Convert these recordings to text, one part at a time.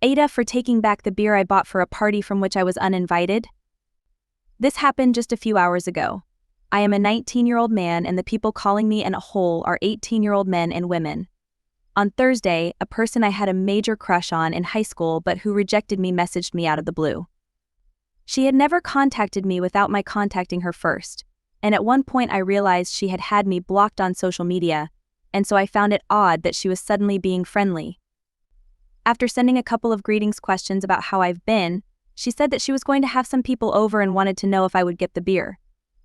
AITA for taking back the beer I bought for a party from which I was uninvited? This happened just a few hours ago. I am a 19-year-old man and the people calling me an a-hole are 18-year-old men and women. On Thursday, a person I had a major crush on in high school but who rejected me messaged me out of the blue. She had never contacted me without my contacting her first, and at one point I realized she had had me blocked on social media, and so I found it odd that she was suddenly being friendly. After sending a couple of greetings questions about how I've been, she said that she was going to have some people over and wanted to know if I would get the beer.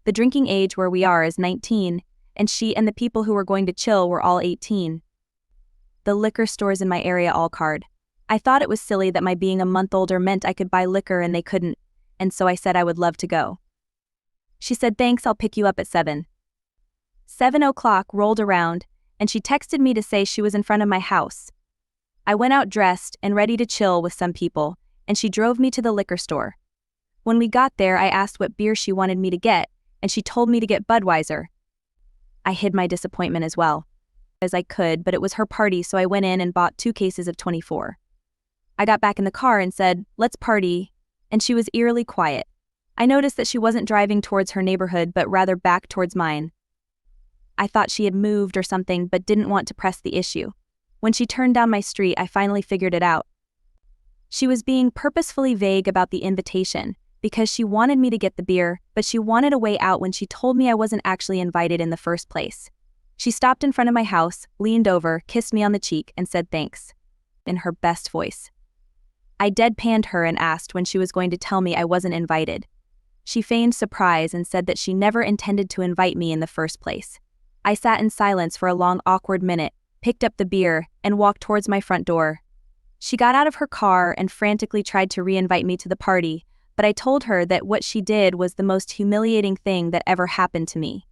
The drinking age where we are is 19, and she and the people who were going to chill were all 18. The liquor stores in my area all card. I thought it was silly that my being a month older meant I could buy liquor and they couldn't, and so I said I would love to go. She said thanks, I'll pick you up at 7. 7 o'clock rolled around, and she texted me to say she was in front of my house. I went out dressed and ready to chill with some people, and she drove me to the liquor store. When we got there, I asked what beer she wanted me to get, and she told me to get Budweiser. I hid my disappointment as well as I could, but it was her party, so I went in and bought 2 cases of 24. I got back in the car and said, "Let's party," and she was eerily quiet. I noticed that she wasn't driving towards her neighborhood but rather back towards mine. I thought she had moved or something but didn't want to press the issue. When she turned down my street, I finally figured it out. She was being purposefully vague about the invitation, because she wanted me to get the beer, but she wanted a way out when she told me I wasn't actually invited in the first place. She stopped in front of my house, leaned over, kissed me on the cheek, and said thanks, in her best voice. I deadpanned her and asked when she was going to tell me I wasn't invited. She feigned surprise and said that she never intended to invite me in the first place. I sat in silence for a long, awkward minute, picked up the beer, and walked towards my front door. She got out of her car and frantically tried to re-invite me to the party, but I told her that what she did was the most humiliating thing that ever happened to me.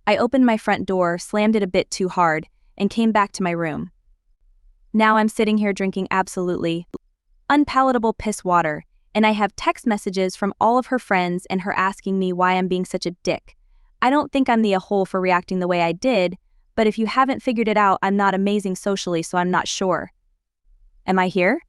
I opened my front door, slammed it a bit too hard, and came back to my room. Now I'm sitting here drinking absolutely unpalatable piss water, and I have text messages from all of her friends and her asking me why I'm being such a dick. I don't think I'm the a-hole for reacting the way I did, but if you haven't figured it out, I'm not amazing socially, so I'm not sure. Am I here?